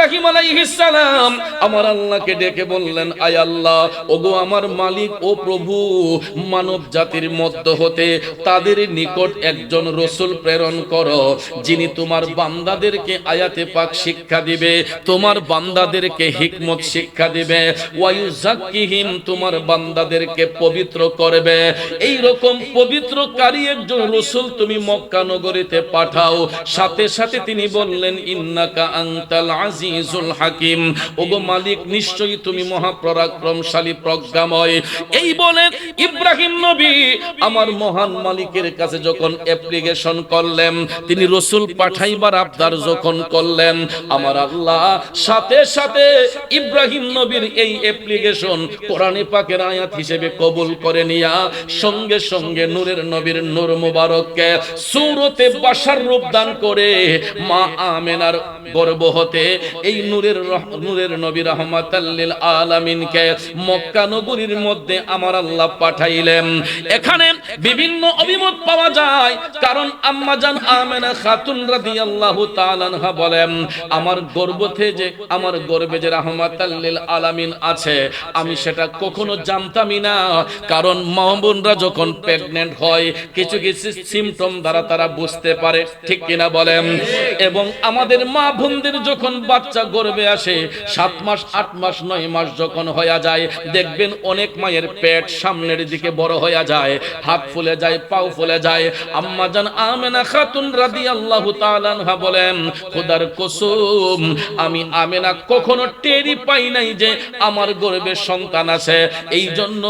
ইব্রাহিম আলাইহিস সালাম আমার আল্লাহকে ডেকে বললেন, আয় আল্লাহ, ওগো আমার মালিক ও প্রভু, মানব জাতির মধ্য হতে তাদের নিকট একজন রাসূল প্রেরণ করো, যিনি তোমার বান্দাদেরকে আয়াতে পাক শিক্ষা দিবে, তোমার বান্দাদেরকে হিকমত শিক্ষা দিবে, ওয়ায়ুযাক্কিহিম, তোমার বান্দাদেরকে পবিত্র করবে। এই রকম পবিত্রকারী একজন রাসূল তুমি মক্কা নগরীতে পাঠাও। সাথে সাথে তিনি বললেন, ইন্নাকা আনতাল আজিজুল হাকিম, ওগো মালিক, নিশ্চয়ই তুমি মহাপরাক্রমশালী প্রজ্ঞাময়। এই বলে ইব্রাহিম নবী আমার মহান মালিকের কাছে যখন অ্যাপ্লিকেশন করলেন, তিনি রাসূল পাঠাইবার আবদার যখন করলেন, আমার আল্লাহ সাথে সাথে ইব্রাহিম নবীর এই অ্যাপ্লিকেশন কোরআনে পাকের আয়াত হিসেবে কবুল করে নিয়া সঙ্গে সঙ্গে নূরের নবীর নূর মুবারককে সূরতে বাশার রূপ দান করে মা আমেনার গর্ভ হতে এই নূরের নবী রাহমাতাল লিল আলামিনকে মক্কা নগরীর মধ্যে আমার আল্লাহ পাঠাইলেন। এখানে বিভিন্ন অভিমত পাওয়া যায়, কারণ আম্মা জান আমেনা খাতুন রাদিয়াল্লাহু তাআলা আনহা বলেন, আমার গর্ভে যে রাহমাতাল লিল আলামিন আছে, আমি সেটা কখনো জানতামই না। কারণ মা বোনরা যখন প্রেগন্যান্ট হয় কিছু কিছু সিম্পটম দ্বারা তারা বুঝতে পারে, ঠিক কিনা বলেন? এবং আমাদের মা বোনদের যখন বাচ্চা গর্ভে আসে 7 মাস 8 মাস 9 মাস যখন হয়ে যায়, দেখবেন অনেক মায়ের পেট সামনের দিকে বড় হয়ে যায়, হাত ফুলে যায়, পাও ফুলে যায়। আম্মা জান আমেনা খাতুন রাদিয়াল্লাহু তাআলা আনহা বলেন, খোদার কসম, আমি আমেনা কখনো টেরই পাই নাই যে আমার গর্ভে সন্তান আছে। এই জন্য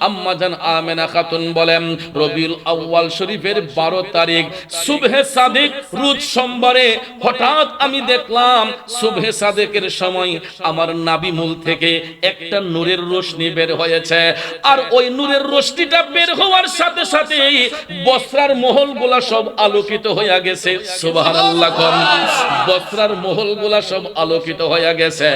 আম্মা জান আমেনা খাতুন বলেন, রবিউল আউয়াল শরীফের 12 তারিখ সুবহে সাদিক রোজ সোমবারে হঠাৎ আমি দেখলাম সুবহে সাদিকের সময় আমার নাভিমূল থেকে একটা নূরের রোশনি বের হয়েছে। আর ওই নূরের রোশনিটা বের হওয়ার সাথে সাথে বসরার মহলগুলা সব আলোকিত হয়ে গেছে। সুবহানাল্লাহ, বসরার মহলগুলা সব আলোকিত হয়ে গেছে।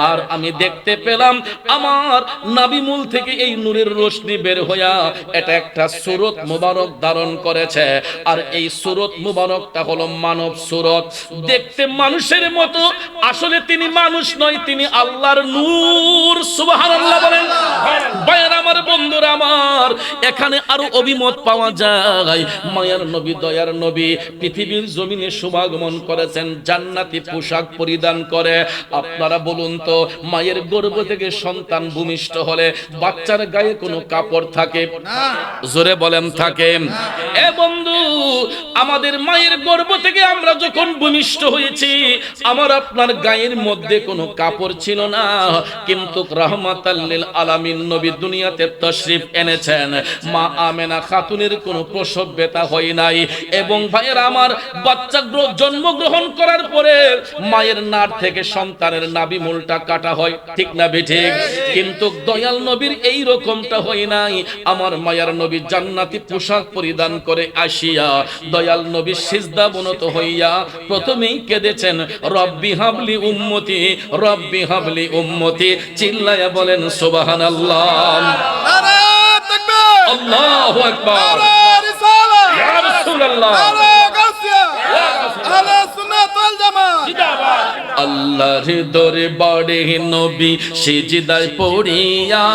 আর আমি দেখতে পেলাম আমার নাভিমূল থেকে এই নূরের রোশনি বের হইয়া এটা একটা সূরত মুবারক ধারণ করেছে। আর এই সূরত মুবারকটা হলো মানব সূরত, দেখতে মানুষের মতো, আসলে তিনি মানুষ নয়, তিনি আল্লাহর নূর। সুবহানাল্লাহ বলেন। ভাইরা আমার, বন্ধুরা আমার, এখানে আরো অভিমত পাওয়া যায়। মায়ার নবী, দয়ার নবী পৃথিবীর জমিনে শুভাগমন করেছেন জান্নাতি পোশাক পরিধান করে। আপনারা বলুন তো, মায়ের গর্ভ থেকে সন্তান ভূমিষ্ঠ হলে বাচ্চার গায়ে কোনো কাপড় থাকে? জোরে বলেন, থাকে? এ বন্ধু, আমাদের মায়ের গর্ভ থেকে আমরা যখন ভূমিষ্ঠ হয়েছি, আমার আপনার গায়ের মধ্যে কোনো কাপড় ছিল না, কিন্তু রাহমাতাল লিল আলামিন নবী দুনিয়াতে তাশরীফ এনেছেন। মা আমেনা খাতুনের কোনো প্রসব ব্যথা হয় নাই। এবং ভাইয়েরা আমার, বাচ্চা জন্মগ্রহণ করার পরে মায়ের নাট থেকে সন্তানের নাভিমূলটা কাটা হয়, ঠিক না বেঠিক? কিন্তু দয়াল নবীর এই রকমটা হয় নাই। আমার মায়ার নবী জান্নাতি পোশাক পরিধান করে আসিয়া দয়াল নবী সিজদা বনত হইয়া প্রথমেই কেঁদেছেন, রব্বি হাবলি উম্মতি, রব্বি হাবলি উম্মতি। চিল্লায়া বলেন সুবহানাল্লাহ। নারে তাকবীর, আল্লাহু আকবার, নারে রিসালাত, ইয়া রাসূলুল্লাহ, নারে গাউসিয়া, আহলে সুন্নাত ওয়াল জামাত জিন্দাবাদ। আল্লাহর দরবারে নবী সিজদায় পড়িয়া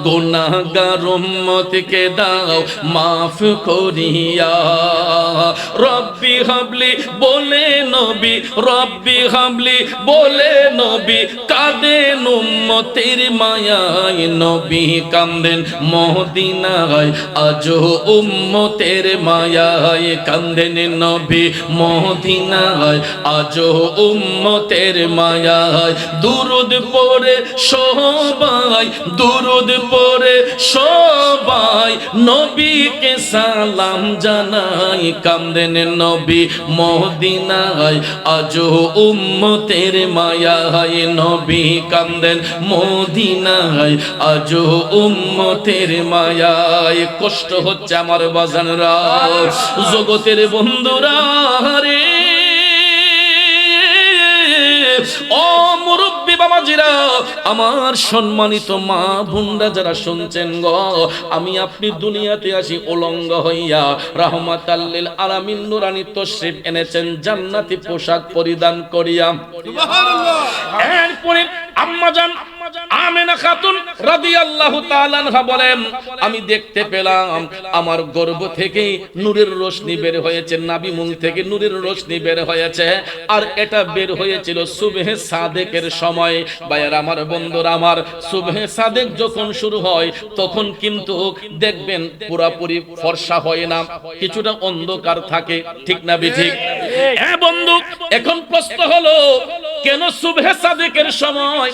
গুনাহগার উম্মতকে দাও মাফ করিয়া। রব্বি হাবলি বলে নবী, রব্বি হাবলি বলে নবী কাঁদেন উম্মতের মায়ায়, নবী কাঁদেন মদিনায় আজও উম্মতের মায়ায়, কাঁদেন নবী মদিনায় আজও উম্মতের মায়ায়। দুরুদ পড়ে সবাই, দুরুদ পড়ে সবাই নবীকে সালাম জানাই, কাঁদেন নবী মদিনায় আজও উম্মতের মায়ায়, নবী কাঁদেন মদিনায় আজও উম্মতের মায়ায়। কষ্ট হচ্ছে আমার বাজানরা, জগতের বন্ধুরা রে, ও মুরব্বি বাবাজিরা, আমার সম্মানিত মা বোনরা যারা শুনছেন গো, আমি আপনি দুনিয়াতে আসি উলঙ্গ হইয়া, রাহমাতাল লিল আলামিন নুরানি তশরিফ এনেছেন জান্নাতি পোশাক পরিধান করিয়া। সুবহানাল্লাহ। এরপরে আম্মাজান আমেনা খাতুন রাদিয়াল্লাহু তাআলা আনহা বলেন, আমি দেখতে পেলাম আমার গর্ভ থেকে নূরের রোশনি বের হয়েছে, নাভি মূল থেকে নূরের রোশনি বের হয়েছে, আর এটা বের হয়েছিল সুবহে সাদেকের সময়। ভাইয়ার আমার বন্ধুরা আমার, সুবহে সাদেক যখন শুরু হয় তখন কিন্তু দেখবেন পুরাপুরি ফর্সা হয় না, কিছুটা অন্ধকার থাকে, ঠিক না বেঠিক? হ্যাঁ বন্ধু, এখন প্রশ্ন হলো কেন সুবহে সাদেকের সময়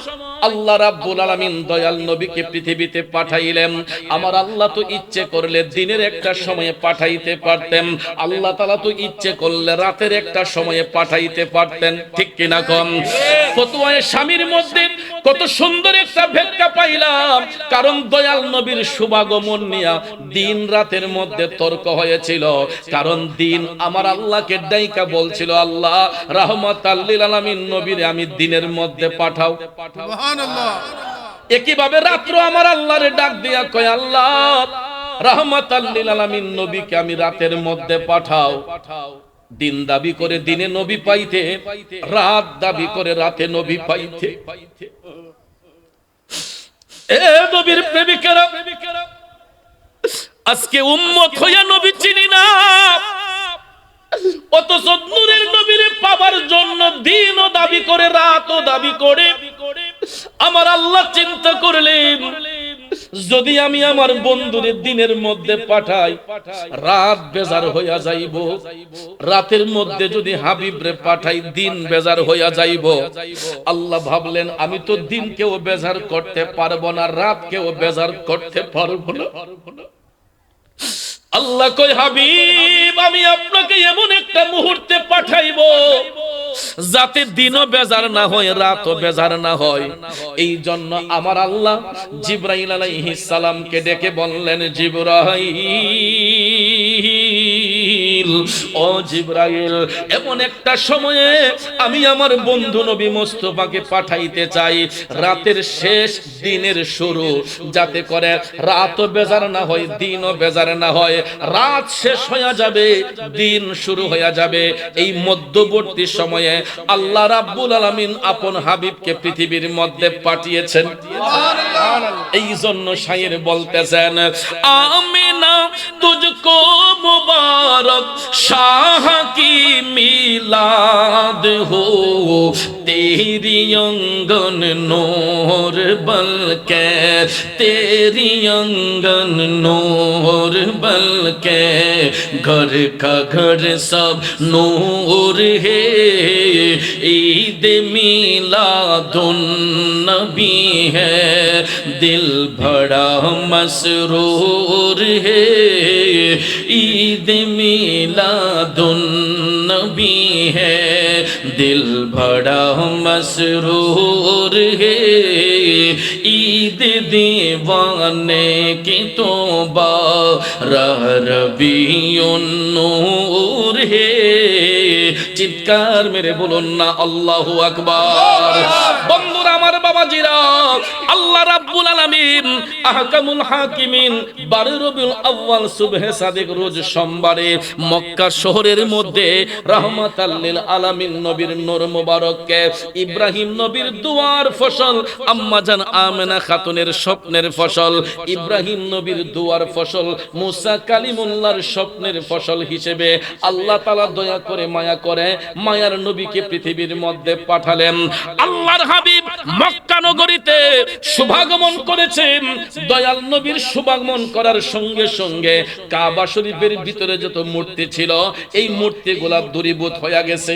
আল্লাহ রাব্বুল আলামিন দয়াল নবীকে পৃথিবীতে পাঠাইলেন? আমার আল্লাহ তো ইচ্ছে করলে দিনের একটা সময়ে পাঠাইতে পারতেন, আল্লাহ তাআলা তো ইচ্ছে করলে রাতের একটা সময়ে পাঠাইতে পারতেন, ঠিক কিনা কম? ফতোয়ায়ে স্বামীর মধ্যে কত সুন্দর একটা ব্যাখ্যা পাইলাম, কারণ দয়াল নবীর শুভাগমন নিয়ে দিন রাতের মধ্যে তর্ক হয়েছিল। কারণ দিন আমার আল্লাহকে ডাইকা বলছিল, আল্লাহ রাহমাতাল লিল আলামিন নবীরে আমি দিনের মধ্যে পাঠাও। সুবহানাল্লাহ। একইভাবে রাত্র আমার আল্লাহরে ডাক দিয়া কয়, আল্লাহ রাহমাতাল লিল আলামিন নবীকে আমি রাতের মধ্যে পাঠাও। দিন দাবি করে দিনে নবী পাইতে, রাত দাবি করে রাতে নবী পাইতে। এ নবীর প্রেমিকেরা, আজকে উম্মত হইয়া নবী চিনি না, অথচ নূরের নবীরে পাবার জন্য দিনও দাবি করে রাতও দাবি করে। আমার আল্লাহ চিন্তা করলেন, যদি আমি আমার বন্ধুরে দিনের মধ্যে পাঠাই রাত বেজার হইয়া যাইব, রাতের মধ্যে যদি হাবিবরে পাঠাই দিন বেজার হইয়া যাইব। আল্লাহ ভাবলেন, আমি তো দিনকেও বেজার করতে পারবো না, রাতকেও বেজার করতে পারবো না। আল্লাহ কই, হাবিব আমি আপনাকে এমন একটা মুহূর্তে পাঠাইবো যাতে দিনও বেজার না হয় রাতও বেজার না হয়। এই জন্য আমার আল্লাহ জিবরাইল আলাইহিস সালামকে ডেকে বললেন, জিবরাইল, ও জিবরাইল, এমন একটা সময়ে আমি আমার বন্ধু নবী মুস্তাফাকে পাঠাইতে চাই, রাতের শেষ দিনের শুরু, যাতে করে রাতও বেজার না হয় দিনও বেজার না হয়, রাত শেষ হয়ে যাবে দিন শুরু হয়ে যাবে। এই মধ্যবর্তী সময়ে আল্লাহ রাব্বুল আলামিন আপন হাবিবকে পৃথিবীর মধ্যে পাঠিয়েছেন। এই জন্য শায়ের বলতেছেন, আমিনা তুঝকো মুবারক শাহ কি মিলাদ হো, তেরি অঙ্গন নূর বলকে, তেরি অঙ্গন নূর বলকে, ঘর का घर सब नूर है, ईद मिलादुन नबी है, दिल बड़ा मसरूर है, ईद मिलादुन नबी है, दिल बड़ा मसरूर है, ईद दीवाने की तौबा रबियुन नूर है। চিৎকার মেরে বলুন না আল্লাহু আকবার। বন্ধুরা আমার, বাবাজিরা, আল্লাহ রাব্বুল আলামিন আহকামুল হাকিমিন 12 রবিউল আউয়াল সুবহে সাদেক রোজ সোমবারে মক্কা শহরের মধ্যে রাহমাতাল লিল আলামিন নবীর নূর মুবারককে ইব্রাহিম নবীর দুয়ার ফসল, আম্মাজান আমেনা খাতুনের স্বপ্নের ফসল, ইব্রাহিম নবীর দুয়ার ফসল, মুসা কালিমুল্লাহর স্বপ্নের ফসল হিসেবে আল্লাহ তাআলা দয়া করে মায়া করে মায়ার নবীকে পৃথিবীর মধ্যে পাঠালেন। আল্লাহর হাবিব মক্কা নগরীতে শুভাগমন করেছেন। দয়াল নবীর শুভাগমন করার সঙ্গে সঙ্গে কাবা শরীফের ভিতরে যত মূর্তি ছিল এই মূর্তিগুলা দূরীভূত হয়ে গেছে।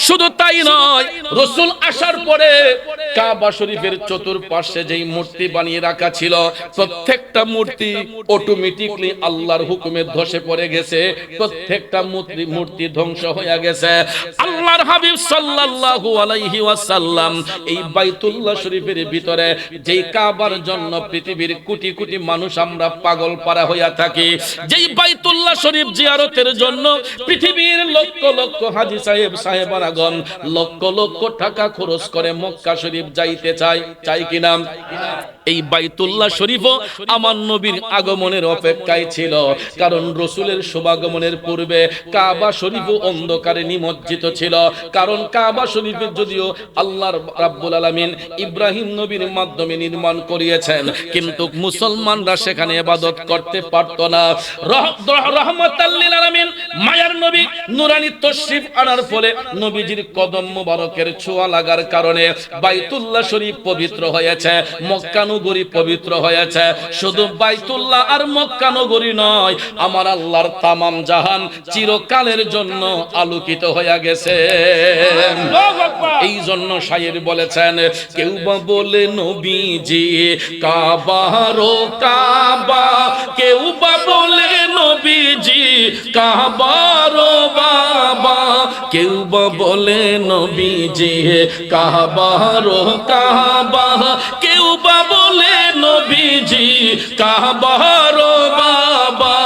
শুধু তাই নয়, রাসূল আসার পরে কাবা শরীফের চতুর্পাশে যেই মূর্তি বানিয়ে রাখা ছিল প্রত্যেকটা মূর্তি অটোমেটিকলি আল্লাহর হুকুমে ধসে পড়ে গেছে, প্রত্যেকটা মূর্তি ধ্বংস হয়ে গেছে। আল্লাহর হাবিব সাল্লাল্লাহু আলাইহি ওয়াসাল্লাম এই বাইতুল্লাহ শরীফের ভিতরে যেই কাবার জন্য পৃথিবীর কোটি কোটি মানুষ আমরা পাগল পারা হইয়া থাকি, যেই বাইতুল্লাহ শরীফ জিয়ারতের জন্য পৃথিবীর লক্ষ লক্ষ হাজী সাহেব সাহেবানাগণ লক্ষ লক্ষ টাকা খরচ করে মক্কা শরীফ শরীফ যাইতে চাই, চাই কিনা? এই বাইতুল্লাহ শরীফও আমার নবীর আগমনের অপেক্ষায় ছিল, কারণ রসুলের শুভাগমনের পূর্বে কাবা শরীফও অন্ধকারে নিমজ্জিত ছিল। কারণ কাবা শরীফে যদিও আল্লাহ রাব্বুল আলামিন ইব্রাহিম নবীর মাধ্যমে নির্মাণ করিয়েছেন, কিন্তু মুসলমানরা সেখানে ইবাদত করতে পারত না। রহমাতাল লিল আলামিন মায়ার নবী নূরানী তশরিফ আনার ফলে নবীজির কদম মোবারকের ছোঁয়া লাগার কারণে বাইতুল্লাহ শরীফ পবিত্র হয়েছে, মক্কা নগরী পবিত্র হয়েছে। শুধু বাইতুল্লাহ আর মক্কা নগরী নয়, আমার আল্লাহর তামাম জাহান চিরকালের জন্য আলোকিত হয়ে গেছে। এই জন্য শায়ের বলেছেন, কেউ বা বলে নবীজি কাবারো কাবা, কেউ বা বলে নবীজি কাবারো বাবা, কেউ বা বলে নবীজি কাবারো কাবা, কেউ বা বলে নবীজি কাবারো বাবা।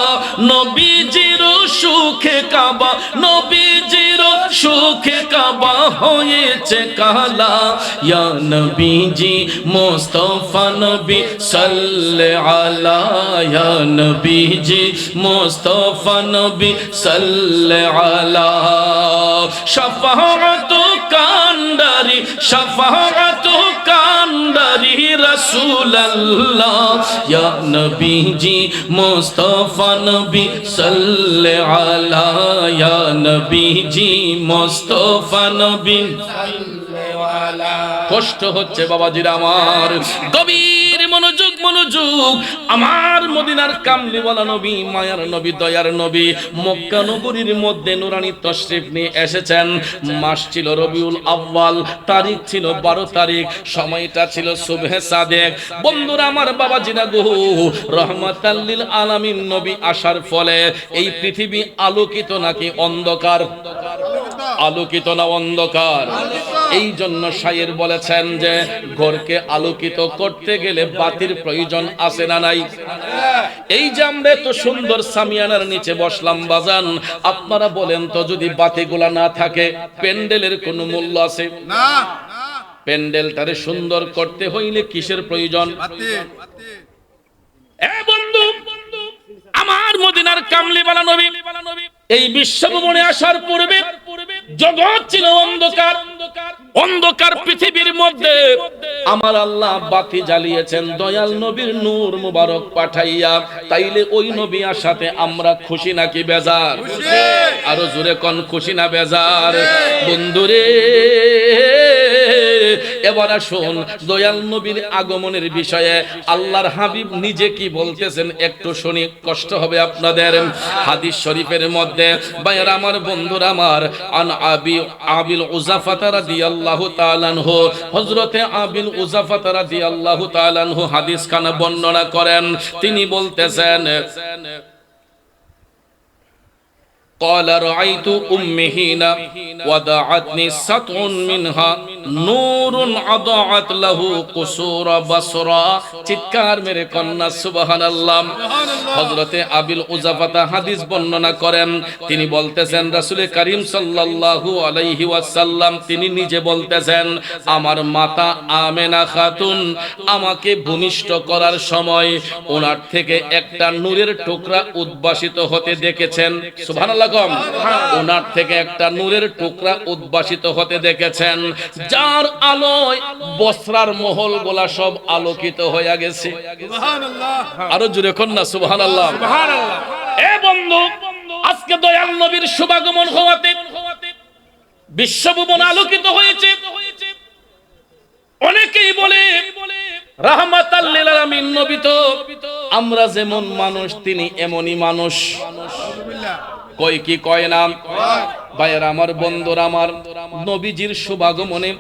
নবীজির সুখে কাবা, নবীজির সুখে কাবা হয়েছে কালা। ইয়া নবীজি মুস্তাফা নবী সাল্লাল্লাহু আলা, ইয়া নবীজি মুস্তাফা নবী সাল্লাল্লাহু আলা। শাফাআত কান্ডারি, শাফাআত কান্ডারি রাসূলুল্লাহ, ইয়া নবীজি মুস্তাফা নবী সাল্লাল্লাহু আলা, ইয়া নবীজি মুস্তাফা নবী সাল্লাল্লাহু আলা। কষ্ট হচ্ছে বাবাজিরা আমার, গভীর মনোযোগ, মনোযোগ। আমার মদিনার কামলিওয়ালা নবী, মায়ার নবী, দয়ার নবী মক্কা নগরীর মধ্যে নুরানি তশরিফ নিয়ে এসেছেন। মাস ছিল রবিউল আউয়াল, তারিখ ছিল 12 তারিখ, সময়টা ছিল সুবহে সাদেক। বন্ধুরা আমার, বাবাজিরা গো, রহমাতাল লিল আলামিন নবী আসার ফলে এই পৃথিবী আলোকিত নাকি অন্ধকার? আলোকিত না অন্ধকার? এই জন্য শায়ের বলেছেন যে ঘরকে আলোকিত করতে গেলে বাতির প্রয়োজন আছে না নাই? এই যে আমরা এত সুন্দর সামিয়ানার নিচে বসলাম বাজান, আপনারা বলেন তো, যদি বাতিগুলা না থাকে প্যান্ডেলের কোনো মূল্য আছে? না। প্যান্ডেলটারে সুন্দর করতে হইলে কিসের প্রয়োজন? এ বন্ধু, আমার মদিনার কামলিওয়ালা নবী এই বিশ্বভুবনে আসার পূর্বে জগৎ ছিল অন্ধকার। অন্ধকার পৃথিবীর মধ্যে আমার আল্লাহ বাতি জ্বালিয়েছেন দয়াল নবীর নূর মুবারক পাঠাইয়া। তাইলে ওই নবী আসাতে আমরা খুশি নাকি বেজার? আরো জোরে কোন, খুশি না বেজার? বন্ধুরে, এবার আসুন দয়াল নবীর আগমনের বিষয়ে আল্লাহর হাবিব নিজে কি বলতেছেন একটু শুনি, কষ্ট হবে আপনাদের। হাদিস শরীফের মধ্যে ভাইরা আমার, বন্ধুরা আমার, আন আবিল উযাফা রাদিয়াল্লাহু তাআলা আনহু, হযরতে আবিল উযাফা রাদিয়াল্লাহু তাআলা আনহু হাদিস খানা বর্ণনা করেন। তিনি বলতেছেন, قال رأيت أمي حين وضعتني سطع منها نور أضاءت له قصور بصرى। চিৎকার মেরে কন্যা সুবহানাল্লাহ। হযরতে আবিল উযাফা হাদিস বর্ণনা করেন, তিনি বলতেছেন রাসূল করিম সাল্লাল্লাহু আলাইহি ওয়াসাল্লাম তিনি নিজে বলতেছেন, আমার মাতা আমেনা খাতুন আমাকে ভূমিষ্ঠ করার সময় ওনার থেকে একটা নূরের টুকরা উদ্ভাসিত হতে দেখেছেন। সুবহানাল্লাহ। ওনার থেকে একটা নূরের টুকরা উদ্ভাসিত হতে দেখেছেন, যার আলোয় বসরার মহল গোলা সব আলোকিত হয়ে গেছে। আরো জোরে কন্যা সুবহানাল্লাহ। এ বন্ধু, আজকে দয়াল নবীর শুভাগমন হওয়াতে বিশ্বভুবন আলোকিত হয়েছে। অনেকেই বলে রাহমাতাল লিল আলামিন নবী তো আমরা যেমন মানুষ তিনি এমনই মানুষ। কয় কি কয় না? ভাইয়েরা আমার, বন্ধুরা আমার, নবীজির শুভাগমনে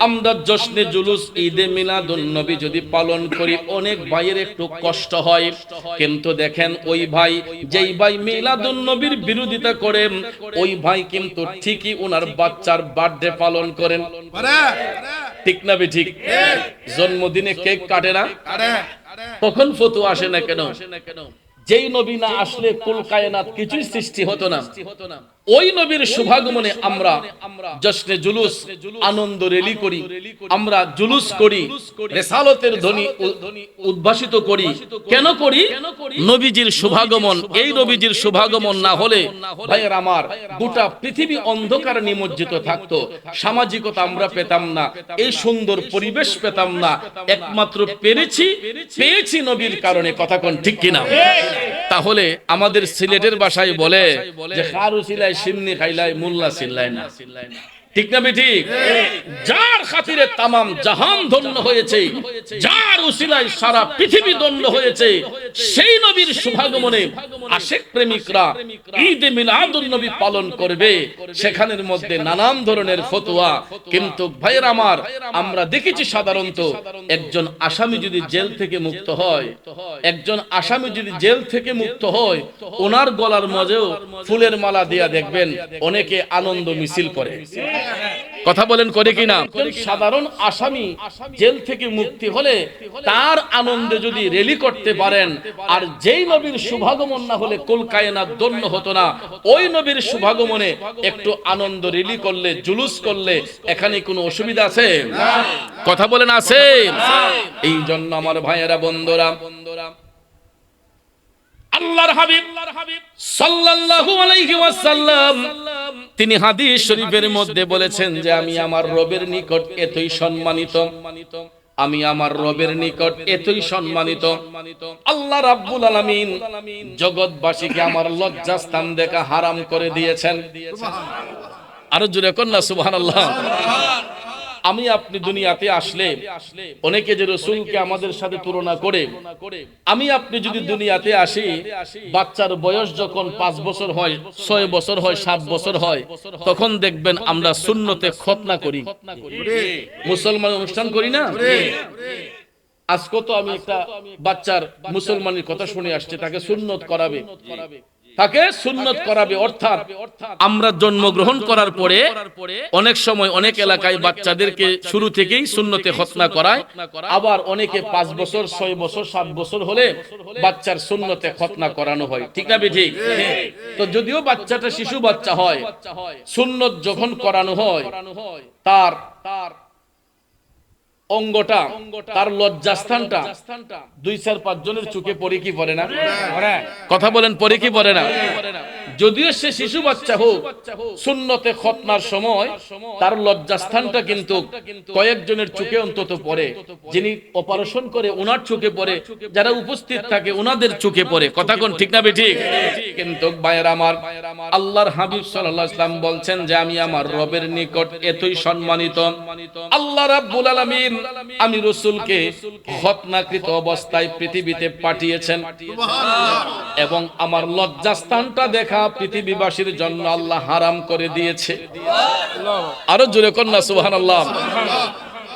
আমরা জশ্নে জুলুস ঈদে মিলাদুন নবী যদি পালন করি, অনেক ভাইয়ের একটু কষ্ট হয়। কিন্তু দেখেন, ওই ভাই যেই ভাই মিলাদুন নবীর বিরোধিতা করেন, ওই ভাই কিন্তু ঠিকই ওনার বাচ্চার বার্থডে পালন করেন। ঠিক না ঠিক? জন্মদিনে কেক কাটে না? তখন ফতোয়া আসে না কেন? যেই নবী না আসলে কুল কায়নাত কিছুই সৃষ্টি হতো না। ওই নবীর শুভাগমনে আমরা জশ্নে জুলুস, আনন্দ রেলি করি, আমরা জুলুস করি, রিসালাতের ধ্বনি উদ্ভাসিত করি। কেন করি? নবীজির শুভাগমন। এই নবীজির শুভাগমন না হলে ভাইয়ের আমার গোটা পৃথিবী অন্ধকারে নিমজ্জিত থাকতো, সামাজিকতা আমরা পেতাম না, এই সুন্দর পরিবেশ পেতাম না। একমাত্র পেয়েছি নবীর কারণে। কথা কোন ঠিক কিনা? তাহলে আমাদের সিলেটের ভাষায় বলে যে খারু সিলাই সিমনি খাইলাই মোল্লা চিল্লাই না। ঠিক না ঠিক? যার খাতিরে তামাম জাহান ধন্য হয়েছে, যার উসিলায় সারা পৃথিবী ধন্য হয়েছে, সেই নবীর শুভাগমনে আশিক প্রেমিকরা ঈদে মিলাদুন নবী পালন করবে। সেখানের মধ্যে নানান ধরনের ফতোয়া। কিন্তু ভাইয়ের আমার, আমরা দেখেছি সাধারণত একজন আসামি যদি জেল থেকে মুক্ত হয়, একজন আসামি যদি জেল থেকে মুক্ত হয়, ওনার গলার মাঝেও ফুলের মালা দিয়া দেখবেন অনেকে আনন্দ মিছিল করে। কথা বলেন করে কিনা? সাধারণ আসামি জেল থেকে মুক্তি হলে তার আনন্দে যদি রেলি করতে পারেন, আর যেই নবীর শুভাগমন না হলে কুল কায়নাত ধন্য হতো না, ওই নবীর শুভাগমনে একটু আনন্দ রেলি করলে, জুলুস করলে এখানে কোনো অসুবিধা আছে? কথা বলেন আছে? এই জন্য আমার ভাইয়েরা, বন্ধুরা, আল্লাহর হাবিব সাল্লাল্লাহু আলাইহি ওয়াসাল্লাম তিনি হাদিস শরীফের মধ্যে বলেছেন যে আমি আমার রবের নিকট এতই সম্মানিত, আমি আমার রবের নিকট এতই সম্মানিত, আল্লাহ রাব্বুল আলামিন জগৎবাসীকে আমার লজ্জাস্থান দেখা হারাম করে দিয়েছেন। আরো জোরে কর না সুবহানাল্লাহ। আমি আপনি দুনিয়াতে আসলে অনেকে যে রাসূলকে আমাদের সাথে তুলনা করে, আমি আপনি যদি দুনিয়াতে আসি, বাচ্চার বয়স যখন 5 বছর হয়, 6 বছর হয়, 7 বছর হয়, তখন দেখবেন আমরা সুন্নতে খতনা করি। মুসলমান অনুষ্ঠান করি না? আজকে তো আমি একটা বাচ্চার মুসলমানের কথা শুনে আসছে, তাকে সুন্নত করাবে, তাকে সুন্নত করাবে। অর্থাৎ আমরা জন্মগ্রহণ করার পরে অনেক সময় অনেক এলাকায় বাচ্চাদেরকে শুরু থেকেই সুন্নতে খতনা করায়, আবার অনেকে 5 বছর, 6 বছর, 7 বছর হলে বাচ্চার সুন্নতে খতনা করানো হয়। ঠিক না ঠিক? তো যদিও বাচ্চাটা শিশু বাচ্চা হয়, সুন্নত যখন করানো হয়, তার অঙ্গটা, তার লজ্জাস্থানটা 2-4-5 জনের চোখে পড়ে কি পড়ে না? কথা বলেন, পড়ে কি পড়ে না? যদিও সে শিশু বাচ্চা হোক, সুন্নতে খতনার সময় তার লজ্জাস্থানটা কিন্তু কয়েকজনের চোখে অন্তত পড়ে। যিনি অপারেশন করে ওনার চোখে পড়ে, যারা উপস্থিত থাকে ওনাদের চোখে পড়ে। কথা কোন ঠিক না ঠিক? কিন্তু ভাইয়েরা আমার, আল্লাহর হাবিব সাল্লাল্লাহু আলাইহি ওয়াসাল্লাম বলছেন যে আমি আমার রবের নিকট এতই সম্মানিত, আল্লাহ রাব্বুল আলামিন আমি রাসূলকে খতনাকৃত অবস্থায় পৃথিবীতে পাঠিয়েছেন, এবং আমার লজ্জাস্থানটা দেখা পৃথিবীবাসীর জন্য আল্লাহ হারাম করে দিয়েছে। আরো জোরে কর না সুবহানাল্লাহ।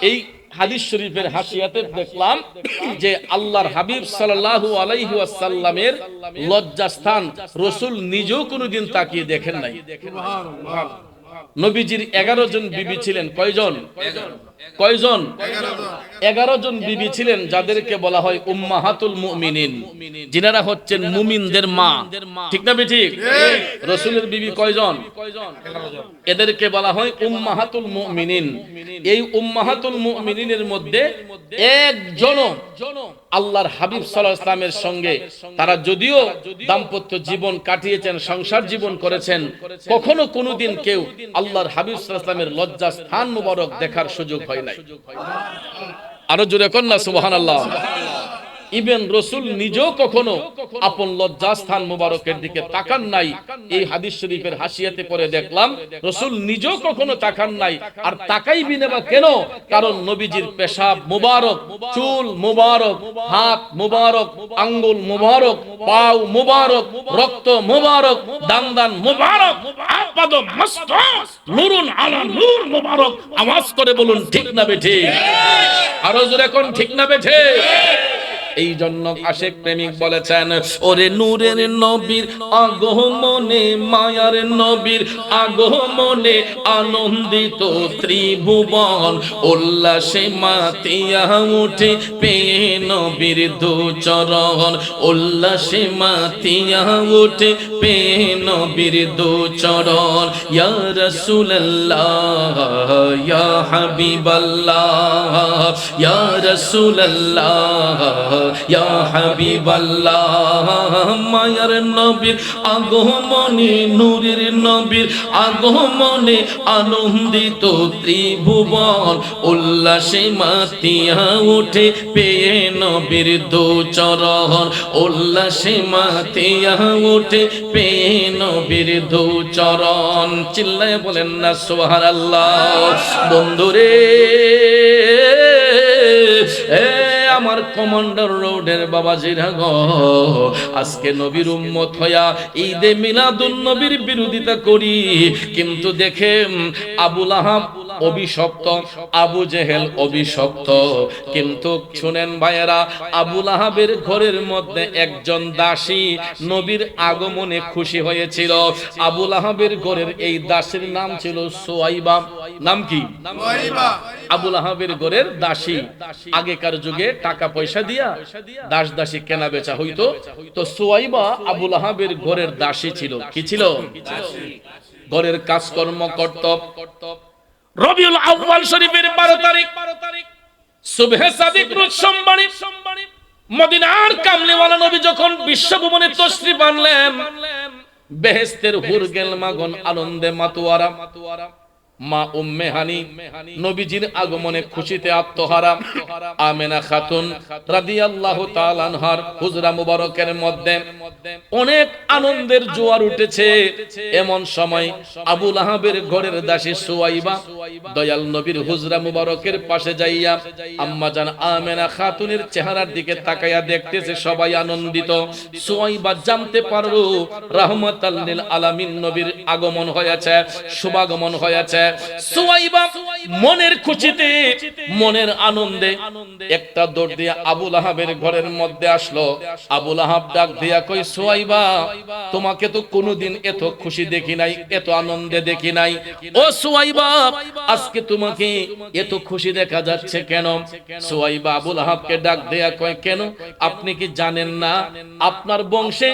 এই হাদিস শরীফের হাসিয়াতে দেখলাম যে আল্লাহর হাবিব সাল্লাল্লাহু আলাইহি ওয়াসাল্লামের লজ্জাস্থান রাসূল নিজেও কোনোদিন তাকিয়ে দেখেন নাই। নবীজির 11 জন বিবি ছিলেন। কয়জন? 11 জন বিবি ছিলেন, যাদেরকে বলা হয় উম্মাহাতুল মুমিনিন, যিনারা হচ্ছেন মুমিনদের মা। ঠিক না ঠিক? রাসূলের বিবি কয়জন? 11 জন। এদেরকে বলা হয় উম্মাহাতুল মুমিনিন। এই উম্মাহাতুল মুমিনিনের মধ্যে একজন আল্লাহর হাবিব সাল্লাল্লাহু আলাইহি ওয়াসাল্লামের সঙ্গে তারা যদিও দাম্পত্য জীবন কাটিয়েছেন, সংসার জীবন করেছেন, কখনো কোনোদিন কেউ আল্লাহর হাবিব সাল্লাল্লাহু আলাইহি ওয়াসাল্লামের লজ্জাস্থান মুবারক দেখার সুযোগ হয় নাই। আরো জোরে কর না সুবহানাল্লাহ। ইবেন রাসূল নিজেও কখনো আপন লজ্জাস্থান মুবারকের দিকে তাকান নাই। এই হাদিস শরীফের হাসিয়াতে পড়ে দেখলাম রাসূল নিজেও কখনো তাকান নাই। আর তাকাইবেন না কেন? কারণ নবীজির পেশাব মুবারক, চুল মুবারক, হাত মুবারক, আঙ্গুল মুবারক, পাও মুবারক, রক্ত মুবারক, দান মুবারক, আপাদ মস্ত নূরুন আলা নূর মুবারক। আওয়াজ করে বলুন ঠিক না বেঠে? আরো জোরে কোন ঠিক না বেঠে? এই জন্য আশেক প্রেমিক বলেছেন, ওরে নূরের নবীর আগমনে, মায়ার নবীর আগমনে আনন্দিত ত্রিভুবন, উল্লাসে মাতিয়া উঠে পেয়ে নবীর দু চরণ, উল্লাসে মাতিয়া উঠে পেয়ে নবীর দু চরণ। ইয়া রাসূলুল্লাহ ইয়া হাবিবাল্লাহ, ইয়া রাসূলুল্লাহ ইয়া হাবিবাল্লাহ। মায়ার নবীর আগমনে, নূরের নবীর আগমনে আনন্দিত ত্রিভুবন, উল্লাসে মাতিয়া উঠে পেয়ে নবীর দু চরণ, উল্লাসে মাতিয়া উঠে পেয়ে নবীর দু চরণ। চিল্লায় বলেন না সুবহানাল্লাহ। বন্ধুরে আমার কমান্ডার রোডের বাবাজিরা গো, আজকে নবীর উম্মত হইয়া ঈদে মিলাদুন নবীর বিরোধিতা করি, কিন্তু দেখে আবু লাহাব অভিশপ্ত, আবু জেহেল অভিশপ্ত। কিন্তু শুনেন ভাইয়েরা, আবু লাহাবের ঘরের মধ্যে একজন দাসী নবীর আগমনে খুশি হয়েছিল। আবু লাহাবের ঘরের এই দাসীর নাম ছিল সুয়াইবা। নাম কি? আবু লাহাবের ঘরের দাসী। আগেকার যুগে টাকা পয়সা দিয়া দাস দাসী কেনা বেচা হইতো, তো সুয়াইবা আবু লাহাবের ঘরের দাসী ছিল। কি ছিল? ঘরের কাজকর্ম করত। রবিউল আউয়াল শরীফের 12 তারিখ সুবহে সাদিক রোজ সোমবার, মদিনার কামলিওয়ালা নবী যখন বিশ্বভুবনে তশরিফ আনলেন, বেহেশতের হুর গেলমাগন আনন্দে মাতোয়ারা। মা উম্মে হানি নবীজির আগমনে খুশিতে আত্মহারা। আমেনা খাতুন রাদিয়াল্লাহু তাআলা আনহার হুজরা মুবারকের মধ্যে অনেক আনন্দের জোয়ার উঠেছে। এমন সময় আবু লাহাবের ঘরের দাসী সুয়াইবা দয়াল নবীর হুজরা মুবারকের পাশে যাইয়া আম্মা জান আমেনা খাতুনের চেহারার দিকে তাকায়া দেখতেছে সবাই আনন্দিত। সুয়াইবা জানতে পারলো রাহমাতাল লিল আলামিন নবীর আগমন হয়েছে, শুভাগমন হয়েছে। সুয়াইবা মনের খুশিতে, মনের আনন্দে একটা দৌড় দিয়ে আবু লাহাবের ঘরের মধ্যে আসলো। আবু লাহাব ডাক দিয়া কই, সুয়াইবা তোমাকে তো কোনোদিন এত খুশি দেখি নাই, এত আনন্দে দেখি নাই। ও সুয়াইবা, আজকে তোমাকে এত খুশি দেখা যাচ্ছে কেন? সুয়াইবা আবু লাহাবকে ডাক দিয়া কয়, কেন আপনি কি জানেন না আপনার বংশে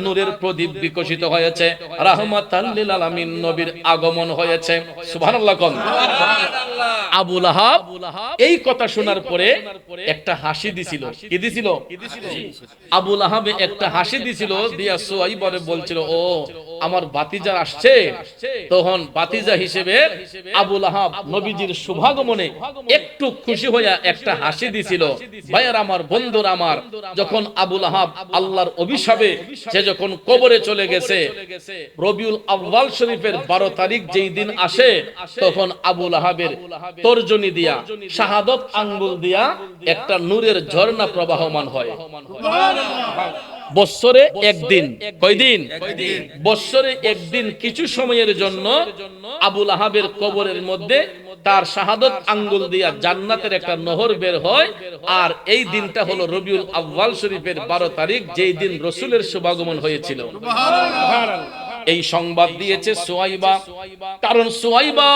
নূরের প্রদীপ বিকশিত হয়েছে, রাহমাতাল লিল আলামিন নবীর আগমন হয়েছে। সুবহানাল্লাহ কোন? আবু লাহাব এই কথা শোনার পরে একটা হাসি দিছিল। কি দিছিল? আবু লাহাব একটা হাসি দিছিল, দিয়া সুয়াইবারে বলছিল, ও আমার ভাতিজা আসছে। তখন ভাতিজা হিসেবে আবু লাহাব নবীজির শুভাগমনে একটু খুশি হইয়া একটা হাসি দিছিল। ভাইয়ার আমার, বন্ধুরা আমার, যখন আবু লাহাব আল্লাহর অভিশাপে সে যখন কবরে চলে গেছে, রবিউল আউয়াল শরীফের 12 তারিখ যেই দিন আসে, তখন আবু লাহাবের তর্জনী দিয়া, শাহাদত আঙ্গুল দিয়া একটা নূরের ঝর্ণা প্রবাহমান হয়। বৎসরে একদিন। কয়দিন? বৎসরে একদিন কিছু সময়ের জন্য আবু লাহাবের কবরের মধ্যে তার শাহাদত আঙ্গুল দিয়া জান্নাতের একটা নহর বের হয়। আর এই দিনটা হলো রবিউল আউয়াল শরীফের 12 তারিখ, যেই দিন রাসূলের শুভাগমন হয়েছিল। এই সংবাদ দিয়েছে সুয়াইবা। কারণ সুয়াইবা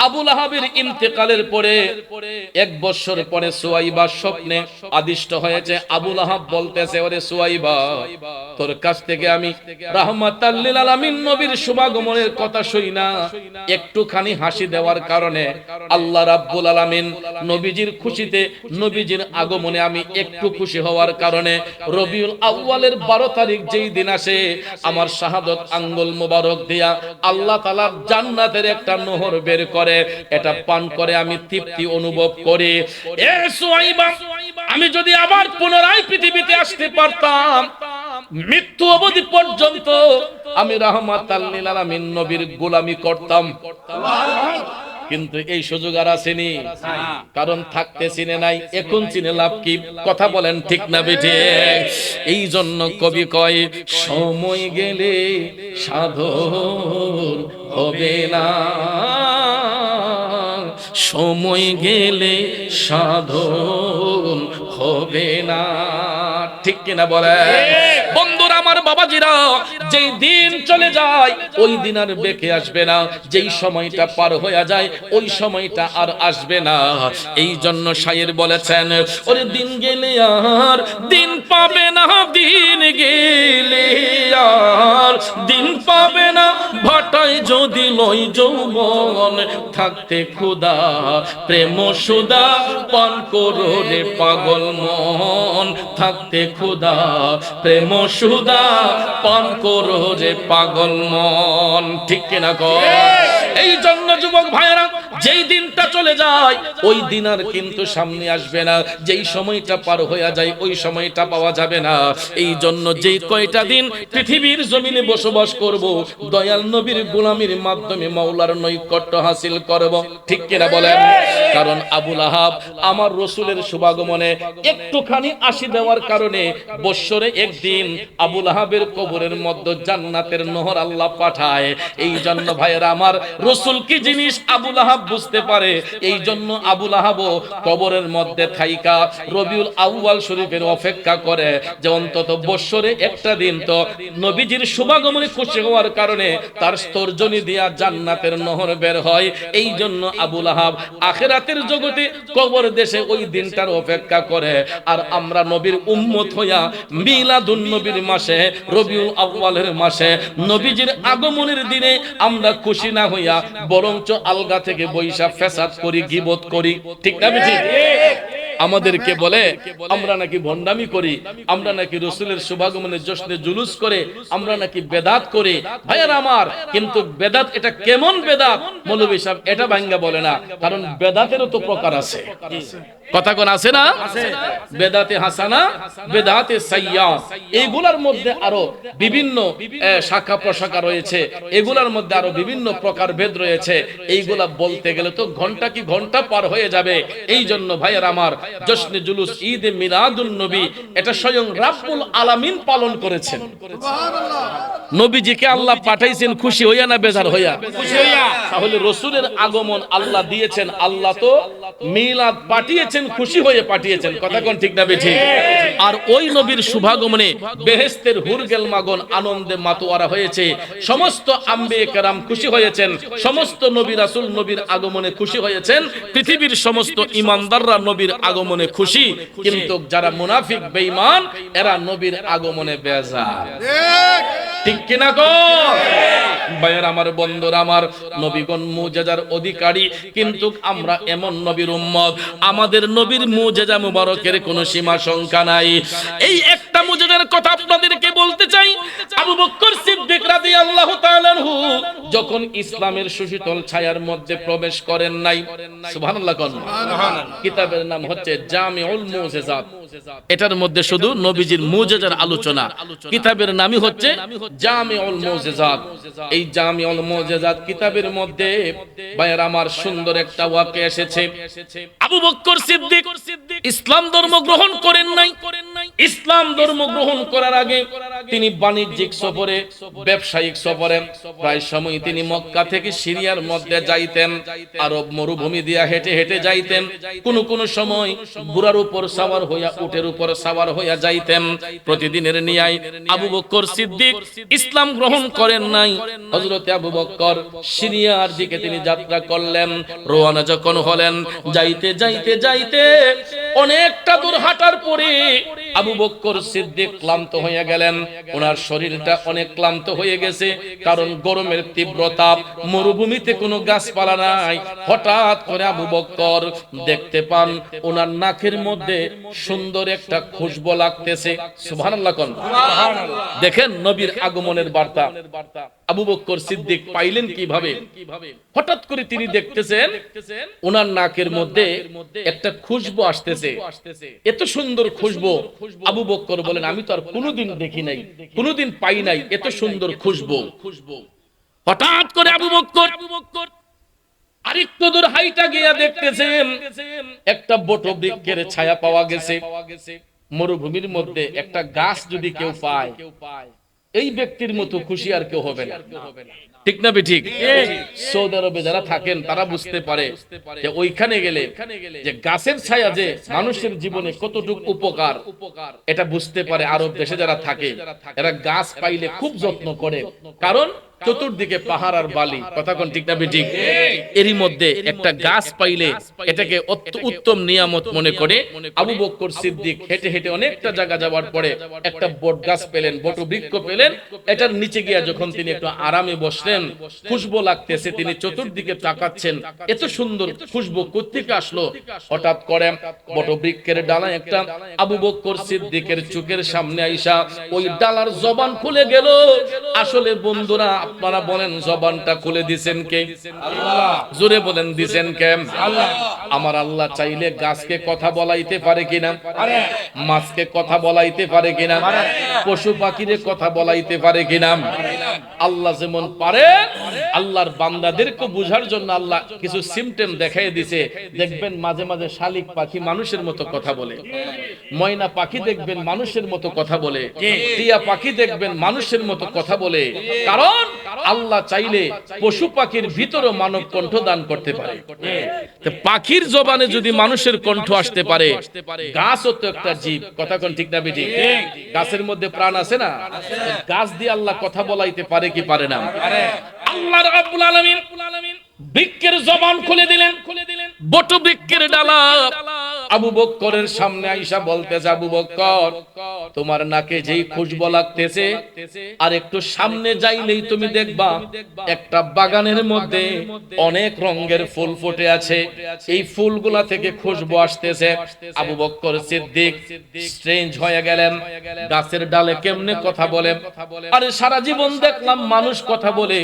আবু লাহাবের ইন্তেকালের পরে 1 বছর পরে সুয়াইবা স্বপ্নে আদিষ্ট হয়েছে। আবু লাহাব বলতেছে, ওরে সুয়াইবা, তোর কাছ থেকে আমি রাহমাতাল লিল আলামিন নবীর শুভাগমনের কথা শুই না, একটুখানি হাসি দেওয়ার কারণে আল্লাহ রাব্বুল আলামিন নবীজির খুশিতে, নবীজির আগমনে আমি একটু খুশি হওয়ার কারণে রবিউল আউয়ালের 12 তারিখ যেই দিন আসে, আমার শাহাদত আঙ্গুল মোবারক দিয়া আল্লাহ তাআলা জান্নাতের একটা নহর বের করে, এটা পান করে আমি তৃপ্তি অনুভব করি। এ সুয়াইবা, আমি যদি আবার পুনরায় পৃথিবীতে আসতে পারতাম, মৃত্যু অবধি পর্যন্ত আমি রাহমাতাল লিল আলামিন নবীর গোলামি করতাম। কিন্তু এই সুযোগ আর আসেনি, কারণ থাকতে চিনে নাই, এখন চিনে লাভ কি? কথা বলেন ঠিক না বেঠে? এই জন্য কবি কয়, সময় গেলে সাধন হবে না, সময় গেলে সাধন হবে না। ঠিক কিনা বলে বন্ধুরা আমার, বাবাজিরা, যেই দিন চলে যায় ওই দিন আর বেঁকে আসবে না, যেই সময়টা পার হয়ে যায় ওই সময়টা আর আসবে না। এই জন্য শায়ের বলেছেন, ওরে দিন গেলে আর দিন পাবে না, দিন গেলে আর দিন পাবে না, ভাটায় যদি লয় যৌবন, থাকতে খোদা প্রেম সুদা পান করো রে পাগল মন, থাকতে খোদা প্রেম সুদা পান করো রে পাগল মন। ঠিক কিনা কর? এই জন্য যুবক ভাইরা, যেই দিনটা চলে যায় ওই দিন আর কিন্তু সামনে আসবে না, যেই সময়টা পার হয়ে যায় ওই সময়টা পাওয়া যাবে না। এই জন্য যেই কয়টা দিন পৃথিবীর জমিনে বসবাস করব, দয়াল নবীর গোলামির মাধ্যমে মাওলার নৈকট্য হাসিল করব। ঠিক কিনা বলেন? কারণ আবুল আহাব আমার রসুলের শুভাগমনে একটুখানি আশি দেওয়ার কারণে বৎসরে একদিন আবুল আহাবের কবরের মধ্যে জান্নাতের নহর আল্লাহ পাঠায়। এই জন্য ভাইয়েরা আমার, রসুল কি জিনিস আবুল আহাব বুঝতে পারে। এই জন্য আবুল আহাবও কবরের মধ্যে থাইকা রবিউল আউয়াল শরীফের অপেক্ষা করে যে অন্তত বৎসরে একটা দিন তো নবীজির শুভাগমনে খুশি হওয়ার কারণে তার স্তর্জনী দিয়া জান্নাতের নহর বের হয়। এই জন্য আবুল আহাব আখিরাতের জগতে কবর দেশে ওই দিনটার অপেক্ষা করে। আর আমরা নবীর উম্মত হইয়া মিলাদুন নবীর মাসে, রবিউল আউয়ালের মাসে নবীজির আগমনের দিনে আমরা খুশি না হইয়া বরঞ্চ আলগা থেকে বৈশা ফেসাদ করি, গীবত করি। ঠিক না ঠিক? আমাদেরকে বলে আমরা নাকি ভণ্ডামি করি, আমরা নাকি রসুলের শুভাগমনের জশ্নে জুলুস করে, আমরা নাকি বেদাত করি। ভাইয়ার আমার, কিন্তু বেদাত এটা কেমন বেদাত মৌলভী সাহেব এটা ভাঙ্গা বলে না, কারণ বেদাতেরও তো প্রকার আছে। কথা কোন আছে না? বেদাতে হাসানা, বেদাতে সাইয়্যা, এইগুলার মধ্যে আরো বিভিন্ন শাখা প্রশাখা রয়েছে, এগুলার মধ্যে আরো বিভিন্ন প্রকার ভেদ রয়েছে। এইগুলা বলতে গেলে তো ঘন্টা কি ঘন্টা পার হয়ে যাবে। এই জন্য ভাইয়ার আমার, জশ্নে জুলুস ঈদে মিলাদুন নবী এটা স্বয়ং রাব্বুল আলামিন পালন করেছেন। নবীজিকে আল্লাহ পাঠাইছেন খুশি হইয়া না বেজার হইয়া? খুশি হইয়া। তাহলে রাসূলের আগমন আল্লাহ দিয়েছেন, আল্লাহ তো মিলাদ পাঠিয়েছেন খুশি হয়ে পাঠিয়েছেন। কথা কোন ঠিক না বেঠিক? আর ওই নবীর শুভাগমনে বেহেশতের হুরগেল মাগন আনন্দে মাতোয়ারা হয়েছে, সমস্ত আম্বিয়ে কেরাম খুশি হয়েছেন, সমস্ত নবী রাসূল নবীর আগমনে খুশি হয়েছেন, পৃথিবীর সমস্ত ঈমানদাররা নবীর আগমনে খুশি। কিন্তু যারা মুনাফিক বেঈমান এরা নবীর আগমনে বেজার। ঠিক কিনা গো ভাইয়ের আমার, বন্ধুরা আমার, নবীগণ মুজিজার অধিকারী, কিন্তু আমরা এমন নবীর উম্মত, আমাদের নবীর মুজিজা মুবারকের কোনো সীমা সংখ্যা নাই। এই একটা মুজিজার কথা আপনাদেরকে বলতে চাই। আবু বকর সিদ্দিক রাদিয়াল্লাহু তাআলা আনহু যখন ইসলামের সুশীতল ছায়ার মধ্যে প্রবেশ করেন নাই, সুবহানাল্লাহ কোন কিতাবের নাম হচ্ছে জামিউল মুজিজাত। এটার মধ্যে শুধু নবীজির মুজিজার আলোচনা, কিতাবের নামই হচ্ছে জামিউল মুজিজাত। এই জামিউল মুজিজাত কিতাবের মধ্যে ভাইয়ের আমার সুন্দর একটা ওয়াকিয়া এসেছে। আবু বকর সিদ্দিক ইসলাম ধর্ম গ্রহণ করেন নাই। ইসলাম ধর্ম গ্রহণ করার আগে তিনি বাণিজ্যিক সফরে, ব্যবসায়িক সফরে প্রায় সময় তিনি মক্কা থেকে সিরিয়ার মধ্যে যাইতেন, আরব মরুভূমি দিয়া হেঁটে হেঁটে যাইতেন, কোন কোন সময় ঘোড়ার উপর সাওয়ার হইয়া, উটের উপর সাওয়ার হইয়া যাইতেন। প্রতিদিনের নিয়ায় আবু বকর সিদ্দিক ইসলাম গ্রহণ করেন নাই। হযরতে আবু বকর সিরিয়ার দিকে তিনি যাত্রা করলেন। রওনা যখন হলেন, যাইতে যাইতে যাইতে অনেকটা দূর হাঁটার পরে আবু বকর সিদ্দিক ক্লান্ত হয়ে গেলেন। ওনার শরীরটা অনেক ক্লান্ত হয়ে গেছে, কারণ গরমের তীব্র তাপ, মরুভূমিতে কোনো গাছপালা নাই। হঠাৎ করে আবু বকর দেখতে পান ওনার নাকের মধ্যে সুন্দর একটা খুশবু লাগতেছে। সুবহানাল্লাহ কোন দেখেন নবীর আগমনের বার্তা আবু বকর সিদ্দিক পাইলেন কিভাবে? হঠাৎ করে তিনি দেখতেছেন ওনার নাকের মধ্যে একটা খুশবু আসতেছে, এত সুন্দর খুশবু। আবু বকর বলেন, আমি তো আর কোনোদিন দেখি নাই, কোনোদিন পাই নাই এত সুন্দর খুশবু। হঠাৎ করে আবু বকর আরেকটু দূর হাইটা গিয়া দেখতেছেন একটা বটবৃক্ষের ছায়া পাওয়া গেছে। মরুভূমির মধ্যে একটা গাছ যদি কেউ পায়, এই ব্যক্তির মতো খুশি আর কেউ হবে না। ঠিক না ঠিক? সৌদি আরবে যারা থাকেন তারা বুঝতে পারে যে ওইখানে গেলে যে গাছের ছায়া যে মানুষের জীবনে কতটুকু উপকার এটা বুঝতে পারে। আরব দেশে যারা থাকে এরা গাছ পাইলে খুব যত্ন করে, কারণ চতুর্দিকে পাহাড় আর বালি। কথা কোন ঠিক না ঠিক? এরই মধ্যে একটা গাছ পাইলে এটাকে উত্তম নিয়ামত মনে করে আবু বকর সিদ্দিক হেঁটে হেঁটে অনেকটা জায়গা যাওয়ার পরে একটা বট গাছ পেলেন, বটবৃক্ষ পেলেন। এটার নিচে গিয়া যখন তিনি একটু আরামে বসলেন, খুশবু লাগতেছে, তিনি চতুর্দিকে তাকাচ্ছেন, এত সুন্দর খুশবু কোত্থেকে আসলো? হঠাৎ করে বটবৃক্ষের ডালায় একটা আবু বকর সিদ্দিকের চোখের সামনে আইসা ওই ডালার জবান খুলে গেল। আসলে বন্ধুরা, আপনারা বলেন জবানটা খুলে দিবেন কে? আল্লাহ। জোরে বলেন দিবেন কে? আল্লাহ। আমার আল্লাহ চাইলে গাছকে কথা বলাইতে পারে কিনা? পারে। মাছকে কথা বলাইতে পারে কিনা? পারে। পশু পাখিরে কথা বলাইতে পারে কিনা? আল্লাহ যেমন পারে, আল্লাহর বান্দাদেরকে বোঝার জন্য আল্লাহ কিছু সিম্পটম দেখাই দিয়েছে। দেখবেন মাঝে মাঝে শালিক পাখি মানুষের মতো কথা বলে, ময়না পাখি দেখবেন মানুষের মতো কথা বলে, টিয়া পাখি দেখবেন মানুষের মতো কথা বলে। কারণ আল্লাহ চাইলে পশু পাখির ভিতরেও মানব কণ্ঠ দান করতে পারে। পাখির জবানে যদি মানুষের কণ্ঠ আসতে পারে, গাছও তো একটা জীব। কথা কোন ঠিক না বেঠিক? গাছের মধ্যে প্রাণ আছে না? গাছ দিয়ে আল্লাহ কথা বলাইতে পারে কি পারে না? আল্লাহ রাব্বুল আলামিন বৃক্ষের জবান খুলে দিলেন। বট বৃক্ষের ডালা আবু বকরের সামনে আইসা বলতেছে, আবু বকর, তোমার নাকে যেই খুশবু লাগতেছে, আর একটু সামনে যাইলেই তুমি দেখবা একটা বাগানের মধ্যে অনেক রঙের ফুল ফুটে আছে। এই ফুলগুলা থেকে খুশবু আসতেছে। আবু বকর সিদ্দিক স্ট্রেঞ্জ হয়ে গেলেন, গাছের ডালে কেমনে কথা বলে? আরে সারা জীবন দেখলাম মানুষ কথা বলে,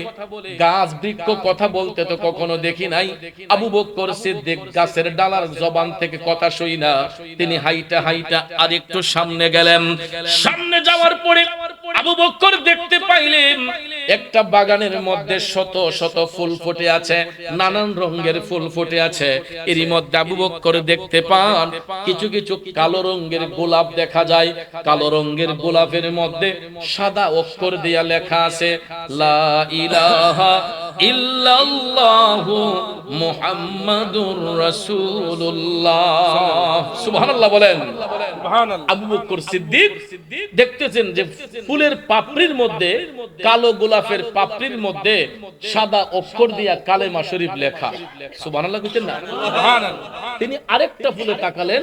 গাছ বৃক্ষ কথা বলতে তো কখনো দেখি নাই। আবু বকর সিদ্দিক গাছের ডালার জবান থেকে কথা শুই না, তিনি হাইটা হাইটা আর একটু সামনে গেলেন। সামনে যাওয়ার পরে আবু বকর দেখতে পাইলেন একটা বাগানের মধ্যে শত শত ফুল ফুটে আছে, নানান রঙের ফুল ফুটে আছে। এরই মধ্যে আবু বকর দেখতে পান কিছু কিছু কালো রঙের গোলাপ দেখা যায়। কালো রঙের গোলাপের মধ্যে সাদা অক্ষর দিয়া লেখা আছে, লা ইলাহা ইল্লাল্লাহু মুহাম্মাদুর রাসূলুল্লাহ। সুবহানাল্লাহ বলেন। সুবহানাল্লাহ। আবু বকর সিদ্দিক দেখতেছেন যে ফুলের পাপড়ির মধ্যে, কালো গোলাপের পাপড়ির মধ্যে সাদা অক্ষর দিয়া কালেমা শরীফ লেখা। সুবহানাল্লাহ কইতেন না? সুবহানাল্লাহ। তিনি আরেকটা ফুলে তাকালেন,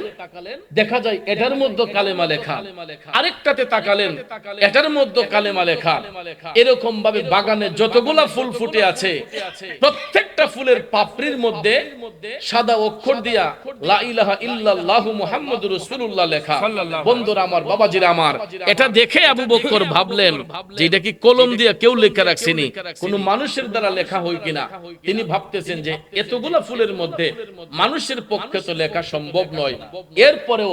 দেখা যায় এটার মধ্যে কালেমা লেখা। আরেকটাতে তাকালেন, এটার মধ্যে কালেমা লেখা। এরকম ভাবে বাগানে যতগুলা ফুল ফুটে আছে, প্রত্যেকটা ফুলের পাপড়ির মধ্যে সাদা অক্ষর দিয়া লা ইলাহা ইল্লাল্লাহু মুহাম্মাদুর রাসূলুল্লাহ লেখা। বন্ধুরা আমার, বাবাজিরা আমার, এটা দেখে আবু বকর ভাবলেন যে এটা কি কলম দিয়ে কেউ লেখা রাখছেনি, কোন মানুষের দ্বারা লেখা হয় কিনা। তিনি ভাবতেছেন যে এতগুলা ফুলের মধ্যে মানুষের পক্ষে তো লেখা সম্ভব নয়। এরপরেও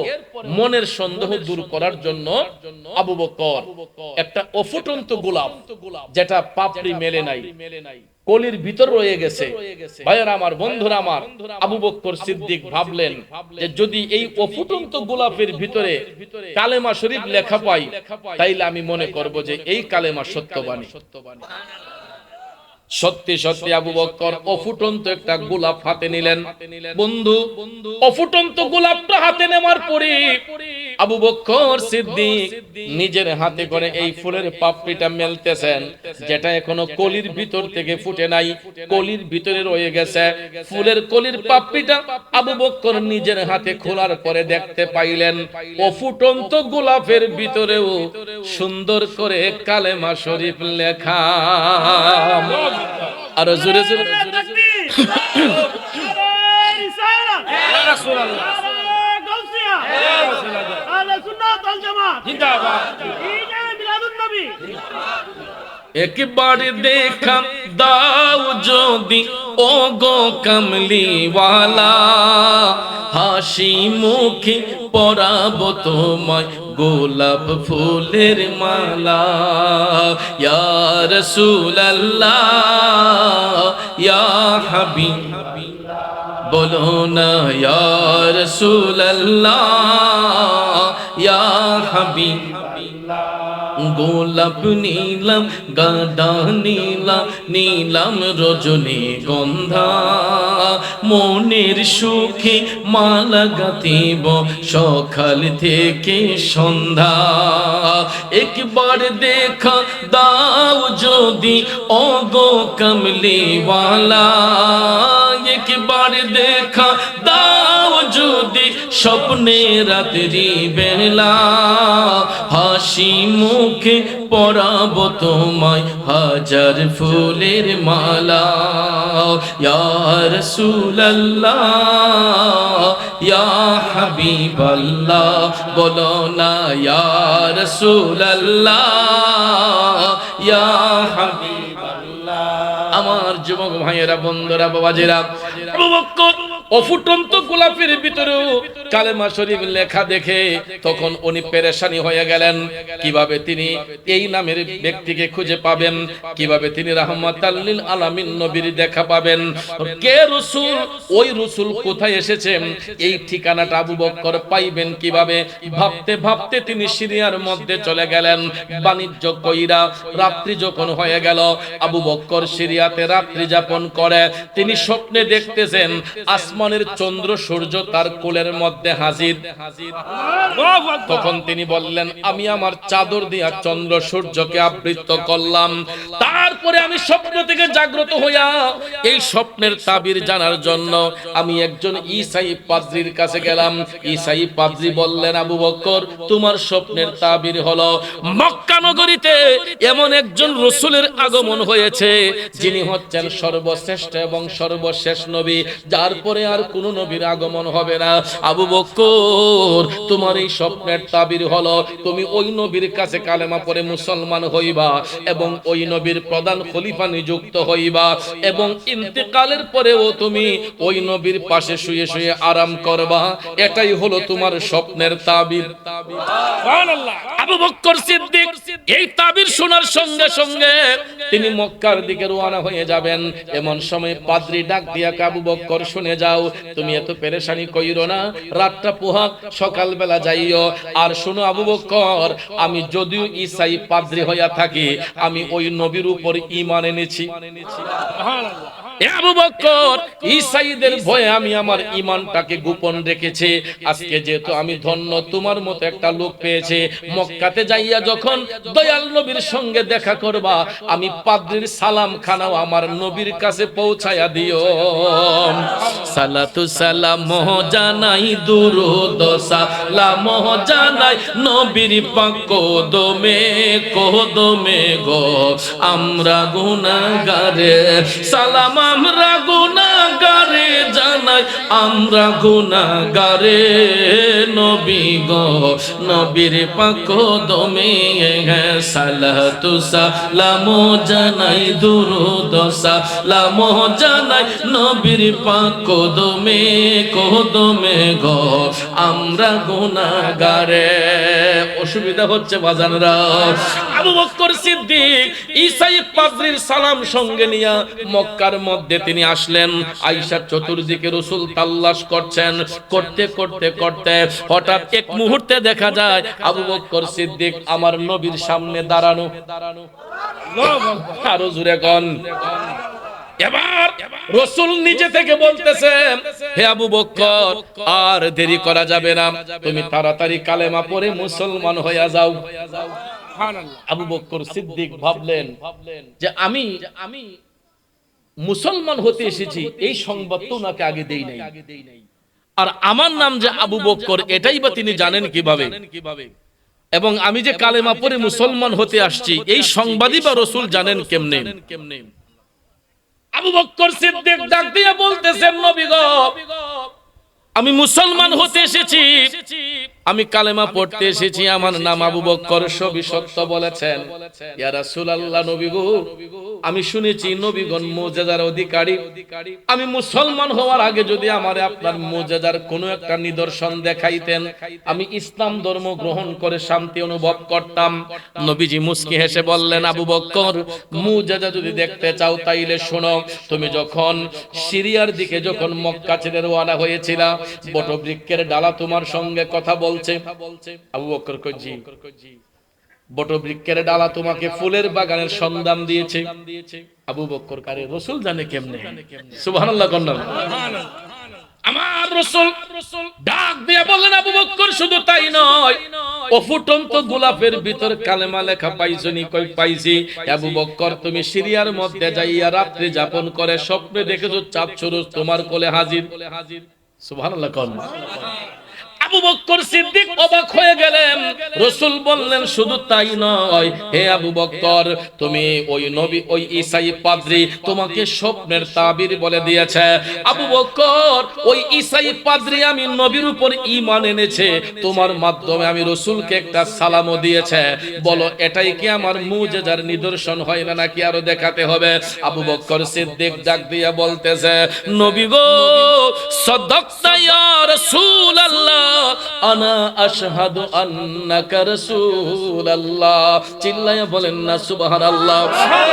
মনের সন্দেহ দূর করার জন্য আবু বকর একটা অফুটন্ত গোলাপ, যেটা পাপড়ি মেলে নাই, কলির ভিতর রয়ে গেছে। ভাইয়েরা আমার, বন্ধুরা আমার, আবু বকর সিদ্দিক ভাবলেন যে যদি এই অফুটন্ত গোলাপের ভিতরে কালেমা শরীফ লেখা পাই, তাইলে আমি মনে করব যে এই কালেমা সত্যবাণী। সত্যি সত্যি আবু বকর অফুটন্ত একটা গোলাপ হাতে নিলেন। বন্ধু, অফুটন্ত গোলাপটা হাতে নেওয়ার পরে আবু বকর সিদ্দিক নিজের হাতে করে এই ফুলের পাপড়িটা মেলতেছেন, যেটা এখনো কলির ভিতর থেকে ফুটে নাই, কলির ভিতরে রয়ে গেছে। ফুলের কলির পাপড়িটা আবু বকর নিজের হাতে খোলার পরে দেখতে পাইলেন অফুটন্ত গোলাপের ভিতরেও সুন্দর করে কালেমা শরীফ লেখা। আর জোরে জোরে একবারে দেখা দাও যদি ও গো কামলিওয়ালা, হাসি মুখে পরাবো তোমায় গোলাপ ফুলের মালা। ইয়া রাসূলুল্লাহ ইয়া হাবিব, বলো না ইয়া রাসূলুল্লাহ ইয়া হাবিব, গোলাপ নীলাম গাঁদা নীলাম নীলাম রজনী গন্ধা মনের সুখে মালা গাঁথিব সকাল থেকে সন্ধ্যা একবার দেখা দাও যদি ওগো কামলিওয়ালা একবার দেখা দাও যদি স্বপ্নে রাত্রি বেলা হাসি মুখে পরাবো তোমায় হাজার ফুলের মালা ইয়া রাসূলুল্লাহ ইয়া হাবিবাল্লাহ বলো না ইয়া রাসূলুল্লাহ ইয়া হাবিবাল্লাহ। আমার যুবক ভাইয়েরা বন্ধুরা বাবাজিরা আবু বকর অফুটন্ত গোলাপের ভিতরেও কালেমা শরীফ লেখা দেখে তখন উনি পেরেশানি হয়ে গেলেন কিভাবে তিনি এই নামের ব্যক্তিকে খুঁজে পাবেন কিভাবে তিনি রাহমাতাল লিল আলামিন নবীর দেখা পাবেন কে রাসূল ওই রাসূল কোথায় এসেছেন এই ঠিকানাটা আবু বকর পাইবেন কিভাবে ভাবতে ভাবতে তিনি সিরিয়ার মধ্যে চলে গেলেন বাণিজ্য কইরা রাত্রি যখন হয়ে গেল আবু বকর সিরিয়াতে রাত্রি যাপন করে তিনি স্বপ্নে দেখতেছেন আসমানের চন্দ্র সূর্য তার কোলের মধ্যে হাজির তখন তিনি বললেন আমি আমার চাদর দিয়া চন্দ্র সূর্যকে আবৃত করলাম তারপরে আমি স্বপ্ন থেকে জাগ্রত হইয়া এই স্বপ্নের তাবির জানার জন্য আমি একজন ঈসাই পাদ্রীর কাছে গেলাম ঈসাই পাদ্রী বললেন আবু বকর তোমার স্বপ্নের তাবির হলো মক্কা নগরীতে এমন একজন রাসূলের আগমন হয়েছে যিনি হচ্ছেন সর্বশ্রেষ্ঠ এবং সর্বশেষ নবী যার পরে আর কোন নবীর আগমন হবে না আবু বকর তোমার এই স্বপ্নের তাবির হলো তুমি ওই নবীর কাছে কালেমা পড়ে মুসলমান হইবা এবং ওই নবীর প্রধান খলিফা নিযুক্ত হইবা এবং ইন্তেকালের পরেও তুমি ওই নবীর পাশে শুয়ে শুয়ে আরাম করবা এটাই হলো তোমার স্বপ্নের তাবির সুবহানাল্লাহ। আবু বকর সিদ্দিক এই তাবির শোনার সঙ্গে সঙ্গে তিনি মক্কার দিকে রওনা হয়ে যাবেন এমন সময় পাদ্রী ডাক দিয়া আবু বকর শুনে যাও তুমি এত পেরেশানি কইরো না রাতটা পোহাক সকাল বেলা যাইও আর শোনো আবু বকর আমি যদিও ঈসাই পাদ্রী হইয়া থাকি আমি ওই নবীর উপর ঈমান এনেছি সুবহানাল্লাহ। আবু বকর ঈসাইদের ভয়ে আমি আমার ঈমানটাকে গোপন রেখেছি আজকে যেহেতু আমি ধন্য তোমার মতো একটা লোক পেয়েছে মক্কাতে যাইয়া যখন দয়াল নবীর সঙ্গে দেখা করবা আমি পাদ্রীর সালাম খানাও আমার নবীর কাছে পৌঁছায়া দিও সালাতু সালাম জানাই দুরূদ সালাম জানাই নবীর পাক কদমে কদমে গো আমরা গুনাহগারে সালাম আমরা গুনাহগারে জানাই আমরা গুনাহগারে নবী গো নবীর পাক কদমে সালাতু সালাম জানাই দুরূদ সালাম জানাই নবীর পাক কদমে কদমে গো আমরা গুনাহগারে অসুবিধা হচ্ছে বাজানরা আবু বকর সিদ্দিক ঈসাই পাদ্রীর সালাম সঙ্গে নিয়া মক্কার মধ্যে তিনি আসলেন আয়েশার চতুর্দিকে রাসূল তালাশ করছেন করতে করতে করতে হঠাৎ এক মুহূর্তে দেখা যায় আবু বকর সিদ্দিক আমার নবীর সামনে দাঁড়ানো আরো জোরে কোন এবার রাসূল নিজে থেকে বলতেছেন হে আবু বকর আর দেরি করা যাবে না তুমি তাড়াতাড়ি কালেমা পড়ে মুসলমান হয়ে যাও সুবহানাল্লাহ। আবু বকর সিদ্দিক ভাবলেন যে আমি মুসলমান হতে এসেছি এই সংবাদ তো ওনাকে আগে দেই নাই আর আমার নাম যে আবু বকর এটাই বা তিনি জানেন কিভাবে এবং আমি যে কালেমা পড়ে মুসলমান হতে আসছি এই সংবাদই বা রাসূল জানেন কেমনে আবু বকর সিদ্দিক ডাক দিয়ে বলতেছেন নবী গো আমি মুসলমান হতে এসেছি আমি কালেমা পড়তে এসেছি আমার নাম আবু বকর সবই সত্য বলেছেন ইয়া রাসূলুল্লাহ নবী গো আমি শুনেছি নবীগণ মুজিজার অধিকারী আমি মুসলমান হওয়ার আগে যদি আমারে আপনার মুজিজার কোনো একটা নিদর্শন দেখাইতেন আমি ইসলাম ধর্ম গ্রহণ করে শান্তি অনুভব করতাম নবীজি মুস্কি হেসে বললেন আবু বকর মুজিজা যদি দেখতে চাও তাইলে শোনো তুমি যখন সিরিয়ার দিকে যখন মক্কা ছেড়ে রওনা হয়েছিলা বটবৃক্ষের ডালা তোমার সঙ্গে কথা বলছে আবু বকর কই জি বটবৃক্ষের ডালা তোমাকে ফুলের বাগানের সন্ধান দিয়েছে। আবু বকর কারে রাসূল জানে কেমনে? সুবহানাল্লাহ কন্যা। আমার রাসূল ডাক দিয়ে বললেন, আবু বকর শুধু তাই নয়, অফুটন্ত গোলাপের ভিতর কালেমা লেখা পাইছনি? কই পাইছি। আবু বকর তুমি সিরিয়ার মধ্যে যাইয়া রাত্রি যাপন করে স্বপ্নে দেখেছো চাঁদ সূরজ তোমার কোলে হাজির। সুবহানাল্লাহ কন্যা। আবু বকর সিদ্দিক অবাক হয়ে গেলেন। রাসূল বললেন শুধু তাই নয়, হে আবু বকর তুমি ওই নবী ওই ঈসাই পাদ্রী তোমাকে স্বপ্নের তাবির বলে দিয়েছে। আবু বকর ওই ঈসাই পাদ্রী আমি নবীর উপর ঈমান এনেছে, তোমার মাধ্যমে আমি রাসূলকে একটা সালামও দিয়েছে। বলো এটাই কি আমার মুজিজার নিদর্শন হয় না, নাকি আরো দেখাতে হবে? আবু বকর সিদ্দিক ডাক দিয়ে বলতেছে, নবী গো সাদাকতা ইয়া রাসূলুল্লাহ, আনা আশহাদু আন্নাকা রাসূলুল্লাহ। চিল্লায়া বলেন না সুবহানাল্লাহ।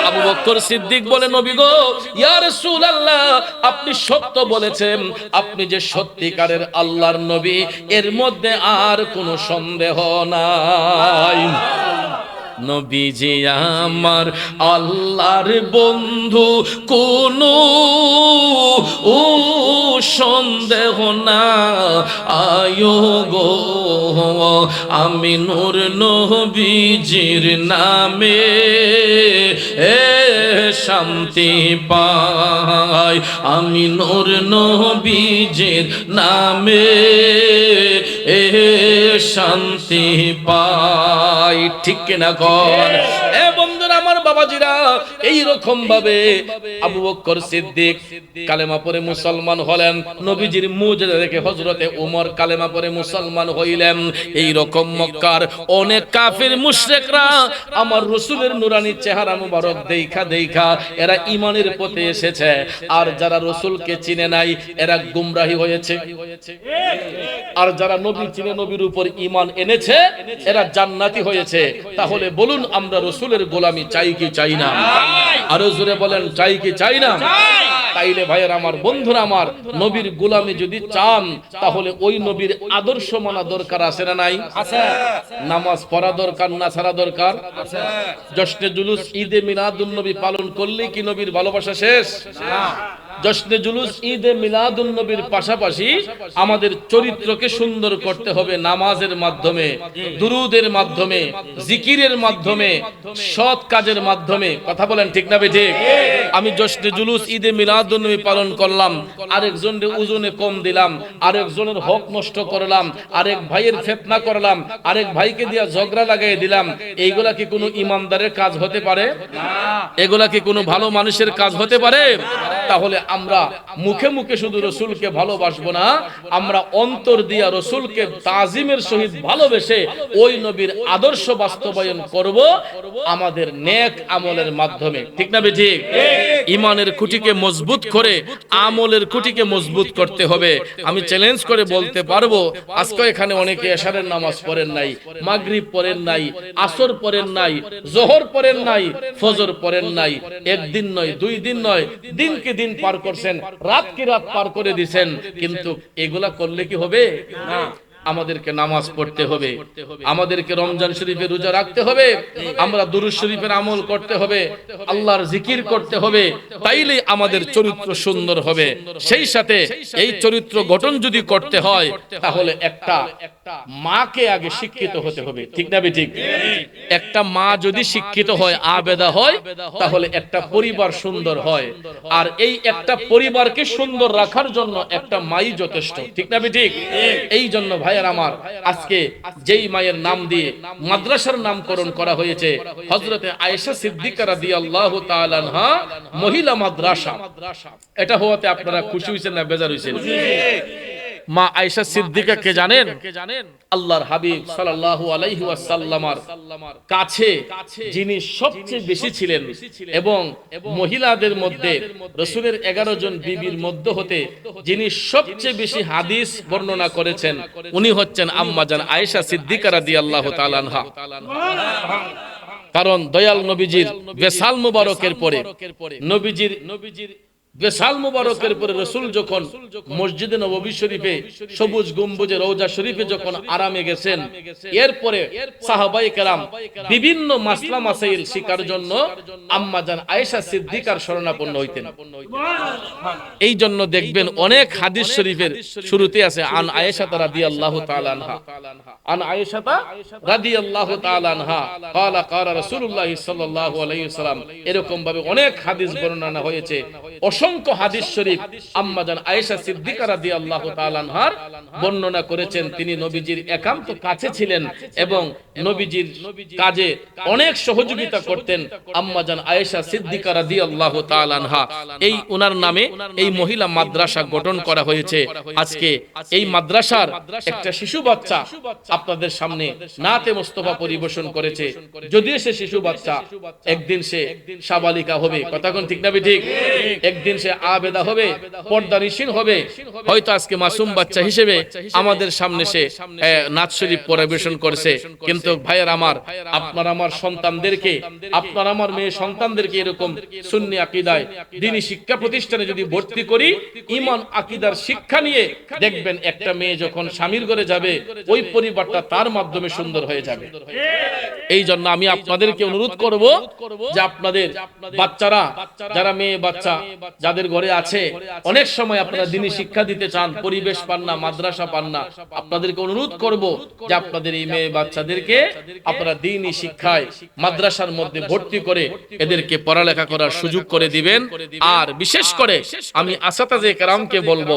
আবু বকর সিদ্দিক বলে, নবী গো ইয়া রাসূলুল্লাহ আপনি সত্য বলেছেন, আপনি যে সত্যিকারের আল্লাহর নবী এর মধ্যে আর কোনো সন্দেহ নাই। নবীজি আমার আল্লাহর বন্ধু, কোনো সন্দেহ না। আয়ো গো আমি নূর নবীজির নামে শান্তি পাই, আমি নূর নবীজির নামে শান্তি পাই। ঠিক কিনা কর? এ বন্ধুরা আমার বাবাজিরা, এই রকম ভাবে আবু বকর সিদ্দিক কালেমা পড়ে মুসলমান হলেন। নবীজির মুজিজা দেখে হযরতে ওমর কালেমা পড়ে মুসলমান হইলেন। এই রকম মক্কার অনেক কাফির মুশরিকরা আমার রাসূলের নুরানি চেহারা মুবারক দেখা এরা ঈমানের পথে এসেছে, আর যারা রাসূলকে চিনে নাই এরা গুমরাহি হয়েছে। আর যারা নবী চিনে নবীর উপর ঈমান এনেছে এরা জান্নাতি হয়েছে। তাহলে বলুন আমরা রাসূলের গোলামি চাই কি চাই না? আরো জোরে বলেন চাই কি চাই না? তাইলে ভাইয়ের আমার, বন্ধুরা আমার, নবীর গোলামি যদি চান তাহলে ওই নবীর আদর্শ মানা দরকার আছে না নাই? আছে। নামাজ পড়া দরকার না ছাড়া দরকার? আছে। জশ্নে জুলুস ঈদে মিলাদুন নবী পালন করলে কি নবীর ভালোবাসা শেষ? না। জশ্নে জুলুস ঈদে মিলাদুন নবীর পাশাপাশি আমাদের চরিত্রকে সুন্দর করতে হবে নামাজের মাধ্যমে, দুরুদের মাধ্যমে, জিকিরের মাধ্যমে, সৎ কাজের মাধ্যমে। কথা বলেন ঠিক না বেঠিক? আমি জশ্নে জুলুস ঈদে মিলাদুন নবী পালন করলাম, আরেকজনের ওজনে কম দিলাম, আরেকজনের হক নষ্ট করলাম, আরেক ভাইয়ের ফিতনা করলাম, আরেক ভাইকে দিয়া ঝগড়া লাগাই দিলাম, এইগুলা কি কোনো ইমানদারের কাজ হতে পারে? না। এগুলা কি কোনো ভালো মানুষের কাজ হতে পারে? তাহলে আমরা মুখে মুখে শুধু রাসূলকে ভালোবাসবো না, আমরা অন্তর দিয়া রাসূলকে তাজিমের সহিত ভালোবেসে ওই নবীর আদর্শ বাস্তবায়ন করব আমাদের নেক আমলের মাধ্যমে। ঠিক না বেঠিক? ঈমানের খুঁটিকে মজবুত করে আমলের খুঁটিকে মজবুত করতে হবে। আমি চ্যালেঞ্জ করে বলতে পারবো আজকে এখানে অনেকে এশারের নামাজ পড়েন নাই, মাগরিব পড়েন নাই, আসর পড়েন নাই, যোহর পড়েন নাই, ফজর পড়েন নাই। একদিন নয়, দুই দিন নয়, দিনকে দিন পার করছেন, রাতকে রাত পার করে দিবেন, কিন্তু এগুলা করলে কি হবে? না। আমাদেরকে নামাজ পড়তে হবে, আমাদেরকে রমজান শরীফে রোজা রাখতে হবে, আমরা দুরূদ শরীফের আমল করতে হবে, আল্লাহর জিকির করতে হবে, তাইলে আমাদের চরিত্র সুন্দর হবে। সেই সাথে এই চরিত্র গঠন যদি করতে হয় তাহলে একটা মাকে আগে শিক্ষিত হতে হবে। ঠিক না বেঠিক? একটা মা যদি শিক্ষিত হয়, আবেদা হয়, তাহলে একটা পরিবার সুন্দর হয়। আর এই একটা পরিবারকে সুন্দর রাখার জন্য একটা মাই যথেষ্ট। ঠিক না বেঠিক? এই জন্য ভাই আমার, আজকে যেই মায়ের নাম দিয়ে মাদ্রাসার নামকরণ করা হয়েছে হযরতে আয়েশা সিদ্দিকা রাদিয়াল্লাহু তাআলা আনহা মহিলা মাদ্রাসা, এটা হওয়াতে আপনারা খুশি হইছেন না বেজার হইছেন? মা আয়েশা সিদ্দিকা কে জানেন? আল্লাহর হাবিব সাল্লাল্লাহু আলাইহি ওয়াসাল্লামের কাছে যিনি সবচেয়ে বেশি ছিলেন এবং মহিলাদের মধ্যে রাসূলের 11 জন বিবির মধ্য হতে যিনি সবচেয়ে বেশি হাদিস বর্ণনা করেছেন উনি হচ্ছেন আম্মা জান আয়েশা সিদ্দিকা রাদিয়াল্লাহু তাআলা আনহা। কারণ দয়াল নবীজির বেসাল মুবারকের পরে নবীজির বেসাল মুবারকের পরে রাসূল যখন মসজিদে নববী শরীফে সবুজ গম্বুজে রওজা শরীফে যখন আরামে গেছেন, এরপরে সাহাবায়ে কেরাম বিভিন্ন মাসলা মাসাইল শিকার জন্য আম্মা জান আয়েশা সিদ্দিকার শরণাপন্ন হইতেন। এই জন্য দেখবেন অনেক হাদিস শরীফের শুরুতে আছে আন আয়েশা রাদিয়াল্লাহু তাআলা আনহা, আন আয়েশা রাদিয়াল্লাহু তাআলা আনহা ক্বালা ক্বালা রাসূলুল্লাহ সাল্লাল্লাহু আলাইহি ওয়াসাল্লাম, এরকম ভাবে অনেক হাদিস বর্ণনা হয়েছে। অসংখ্য হাদিস শরীফ আম্মা জান আয়েশা সিদ্দিকা রাদিয়াল্লাহু তাআলা আনহার বর্ণনা করেছেন। তিনি নবীজির একান্ত কাছে ছিলেন এবং নবীজির কাজে অনেক সহযোগিতা করতেন আম্মা জান আয়েশা সিদ্দিকা রাদিয়াল্লাহু তাআলা আনহা। এই উনার নামে এই মহিলা মাদ্রাসা গঠন করা হয়েছে। আজকে এই মাদ্রাসার একটা শিশু বাচ্চা আপনাদের সামনে নাতে মুস্তাফা পরিবেশন করেছে। যদিও সে শিশু বাচ্চা, একদিন সে সাবালিকা হবে, কথা কোন ঠিক না ঠিক? একদিন সে আবেদা হবে, পর্দানিশীন হবে। হয়তো আজকে মাসুম বাচ্চা হিসেবে আমাদের সামনে সে নাচ শরীফ পরিবেশন করছে। কিন্তু ভাইয়ের আমার, আপনার আমার সন্তানদেরকে, আপনার আমার মেয়ে সন্তানদেরকে এরকম সুন্নি আকীদায় দ্বীনি শিক্ষা প্রতিষ্ঠানে যদি ভর্তি করি, ঈমান আকীদার শিক্ষা নিয়ে দেখবেন একটা মেয়ে যখন স্বামীর ঘরে যাবে ওই পরিবারটা তার মাধ্যমে সুন্দর হয়ে যাবে। এই জন্য আমি আপনাদেরকে অনুরোধ করব যে আপনাদের বাচ্চারা, যারা মেয়ে বাচ্চা যাদের ঘরে আছে, অনেক সময় আপনারা দ্বীনি শিক্ষা দিতে চান, পরিবেশ পান না, মাদ্রাসা পান না, আপনাদেরকে অনুরোধ করব যে আপনাদের এই মেয়ে বাচ্চাদেরকে আপনারা দ্বীনি শিক্ষায় মাদ্রাসার মধ্যে ভর্তি করে এদেরকে পড়ালেখা করার সুযোগ করে দিবেন। আর বিশেষ করে আমি আসাতাজে কেরামকে বলবো,